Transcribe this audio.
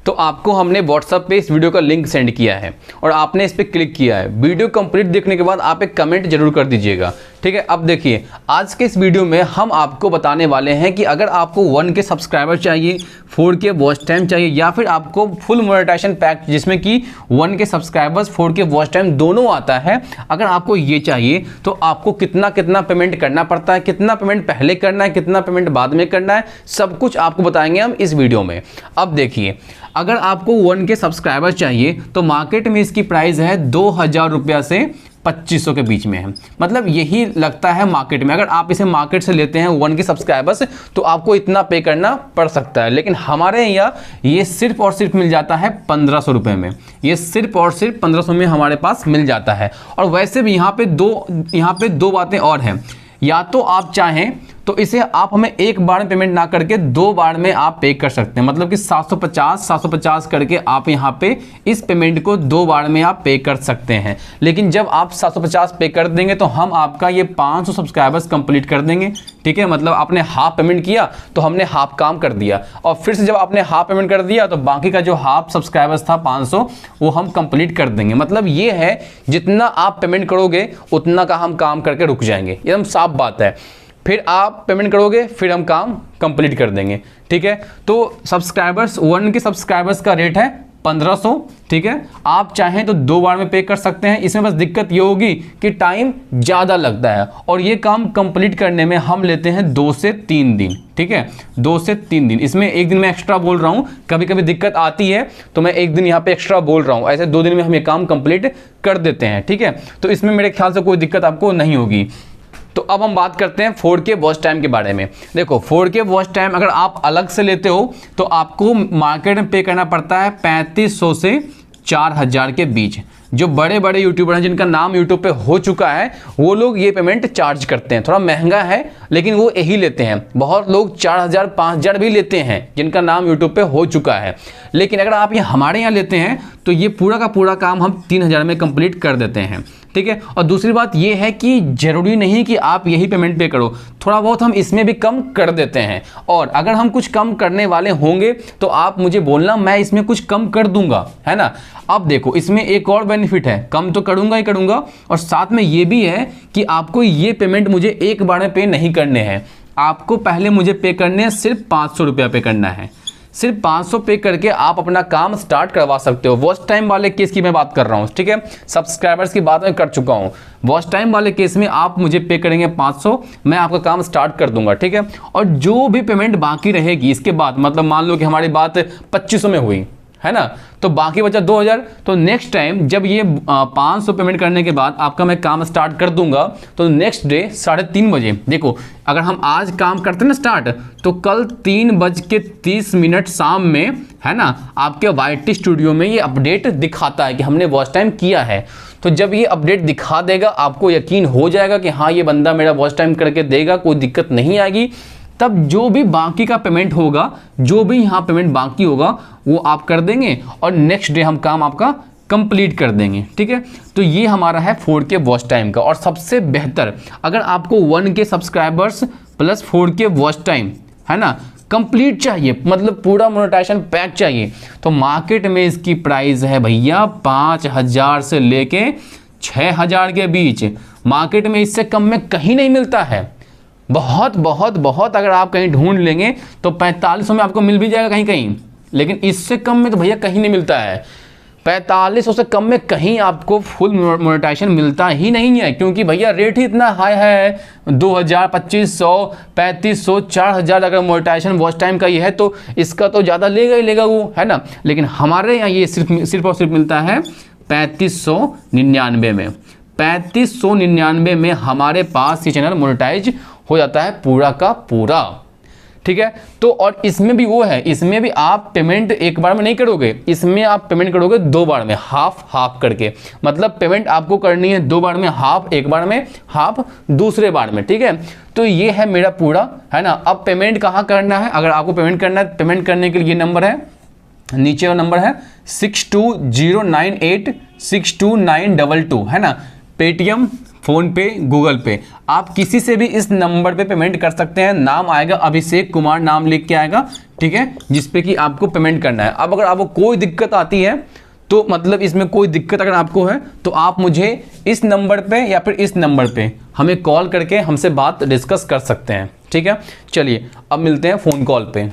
तो आपको हमने व्हाट्सएप पे इस वीडियो का लिंक सेंड किया है और आपने इस पर क्लिक किया है। वीडियो कंप्लीट देखने के बाद आप एक कमेंट जरूर कर दीजिएगा, ठीक है। अब देखिए, आज के इस वीडियो में हम आपको बताने वाले हैं कि अगर आपको 1K सब्सक्राइबर चाहिए, 4K वॉच टाइम चाहिए, या फिर आपको फुल मोनेटाइजेशन पैक जिसमें कि 1K subscribers 4K watch time दोनों आता है, अगर आपको ये चाहिए तो आपको कितना कितना पेमेंट करना पड़ता है, कितना पेमेंट पहले करना है, कितना पेमेंट बाद में करना है, सब कुछ आपको बताएंगे हम इस वीडियो में। अब देखिए, अगर आपको 1K सब्सक्राइबर चाहिए तो मार्केट में इसकी प्राइस है 2000 रुपया से 2500 के बीच में है। मतलब यही लगता है मार्केट में। अगर आप इसे मार्केट से लेते हैं 1K सब्सक्राइबर्स तो आपको इतना पे करना पड़ सकता है, लेकिन हमारे यहाँ ये सिर्फ और सिर्फ मिल जाता है 1500 रुपये में। ये सिर्फ और सिर्फ 1500 में हमारे पास मिल जाता है। और वैसे भी यहाँ पे दो बातें और हैं। या तो आप चाहें तो इसे आप हमें एक बार में पेमेंट ना करके 2 बार में आप पे कर सकते हैं। मतलब कि 750 करके आप यहाँ पे इस पेमेंट को 2 बार में आप पे कर सकते हैं। लेकिन जब आप 750 पे कर देंगे तो हम आपका ये 500 सब्सक्राइबर्स कंप्लीट कर देंगे, ठीक है। मतलब आपने हाफ पेमेंट किया तो हमने हाफ काम कर दिया, और फिर से जब आपने हाफ पेमेंट कर दिया तो बाकी का जो हाफ सब्सक्राइबर्स था 500 वो हम कंप्लीट कर देंगे। मतलब ये है, जितना आप पेमेंट करोगे उतना का हम काम करके रुक जाएंगे, एकदम साफ बात है। फिर आप पेमेंट करोगे, फिर हम काम कंप्लीट कर देंगे, ठीक है। तो सब्सक्राइबर्स 1K सब्सक्राइबर्स का रेट है 1500, ठीक है। आप चाहें तो 2 बार में पे कर सकते हैं। इसमें बस दिक्कत ये होगी कि टाइम ज़्यादा लगता है, और ये काम कंप्लीट करने में हम लेते हैं 2 से 3 दिन, ठीक है। 2 से 3 दिन। इसमें एक दिन मैं एक्स्ट्रा बोल रहा हूँ, कभी कभी दिक्कत आती है तो मैं एक दिन यहाँ पे एक्स्ट्रा बोल रहा हूँ। ऐसे 2 दिन में हम ये काम कंप्लीट कर देते हैं, ठीक है। तो इसमें मेरे ख्याल से कोई दिक्कत आपको नहीं होगी। तो अब हम बात करते हैं 4K वॉच टाइम के बारे में। देखो, 4K वॉच टाइम अगर आप अलग से लेते हो तो आपको मार्केट में पे करना पड़ता है 3500 से 4000 के बीच। जो बड़े बड़े यूट्यूबर हैं जिनका नाम यूट्यूब पे हो चुका है, वो लोग ये पेमेंट चार्ज करते हैं। थोड़ा महंगा है लेकिन वो यही लेते हैं। बहुत लोग 4000 5000 भी लेते हैं जिनका नाम यूट्यूब पे हो चुका है। लेकिन अगर आप ये हमारे यहाँ लेते हैं तो ये पूरा का पूरा काम हम 3000 में कंप्लीट कर देते हैं, ठीक है। और दूसरी बात ये है कि जरूरी नहीं कि आप यही पेमेंट पे करो, थोड़ा बहुत हम इसमें भी कम कर देते हैं। और अगर हम कुछ कम करने वाले होंगे तो आप मुझे बोलना, मैं इसमें कुछ कम कर दूंगा, है ना। अब देखो, इसमें एक और बेनिफिट है, कम तो करूंगा ही करूंगा, और साथ में ये भी है कि आपको ये पेमेंट मुझे एक बार में पे नहीं करने हैं। आपको पहले मुझे पे करने हैं, सिर्फ 500 रुपया पे करना है। सिर्फ 500 पे करके आप अपना काम स्टार्ट करवा सकते हो। वॉच टाइम वाले केस की मैं बात कर रहा हूँ, ठीक है। सब्सक्राइबर्स की बात मैं कर चुका हूँ। वॉच टाइम वाले केस में आप मुझे पे करेंगे 500, मैं आपका काम स्टार्ट कर दूंगा, ठीक है। और जो भी पेमेंट बाकी रहेगी इसके बाद, मतलब मान लो कि हमारी बात 2500 में हुई, है ना, तो बाकी बचा 2000। तो नेक्स्ट टाइम जब ये 500 पेमेंट करने के बाद आपका मैं काम स्टार्ट कर दूंगा तो नेक्स्ट डे 3:30 बजे, देखो अगर हम आज काम करते हैं ना स्टार्ट, तो कल 3:30 शाम में, है ना, आपके YT स्टूडियो में ये अपडेट दिखाता है कि हमने वॉच टाइम किया है। तो जब ये अपडेट दिखा देगा, आपको यकीन हो जाएगा कि हाँ ये बंदा मेरा वॉच टाइम करके देगा, कोई दिक्कत नहीं आएगी। तब जो भी बाकी का पेमेंट होगा, जो भी यहाँ पेमेंट बाकी होगा वो आप कर देंगे, और नेक्स्ट डे हम काम आपका कंप्लीट कर देंगे, ठीक है। तो ये हमारा है 4K वॉच टाइम का। और सबसे बेहतर, अगर आपको 1K subscribers plus 4K watch time, है ना, कंप्लीट चाहिए, मतलब पूरा मोनेटाइजेशन पैक चाहिए, तो मार्केट में इसकी प्राइस है भैया 5000 से लेके 6000 के बीच। मार्केट में इससे कम में कहीं नहीं मिलता है। बहुत बहुत बहुत अगर आप कहीं ढूंढ लेंगे तो 4500 में आपको मिल भी जाएगा कहीं कहीं, लेकिन इससे कम में तो भैया कहीं नहीं मिलता है। 4500 से कम में कहीं आपको फुल मोनेटाइजेशन मिलता ही नहीं है, क्योंकि भैया रेट ही इतना हाई है। 2000, 2500, 3500, 4000 अगर मोनेटाइजेशन वॉच टाइम का ये है तो इसका तो ज़्यादा लेगा ही लेगा वो, है ना। लेकिन हमारे यहाँ ये सिर्फ और सिर्फ मिलता है 3599 में। 3599 में हमारे पास ये चैनल मोनेटाइज हो जाता है पूरा का पूरा, ठीक है। तो और इसमें भी वो है, इसमें भी आप पेमेंट एक बार में नहीं करोगे, इसमें आप पेमेंट करोगे 2 बार में, हाफ हाफ करके। मतलब पेमेंट आपको करनी है 2 बार में, हाफ एक बार में, हाफ दूसरे बार में, ठीक है। तो ये है मेरा पूरा, है ना। अब पेमेंट कहाँ करना है, अगर आपको पेमेंट करना है, पेमेंट करने के लिए ये नंबर है, नीचे का नंबर है 6209862922, है ना। पेटीएम, फ़ोन पे, गूगल पे, आप किसी से भी इस नंबर पे पेमेंट कर सकते हैं। नाम आएगा अभिषेक कुमार, नाम लिख के आएगा, ठीक है, जिस पे कि आपको पेमेंट करना है। अब अगर आपको कोई दिक्कत आती है तो मतलब इसमें कोई दिक्कत अगर आपको है तो आप मुझे इस नंबर पे या फिर इस नंबर पे हमें कॉल करके हमसे बात डिस्कस कर सकते हैं, ठीक है। चलिए अब मिलते हैं फ़ोन कॉल पे।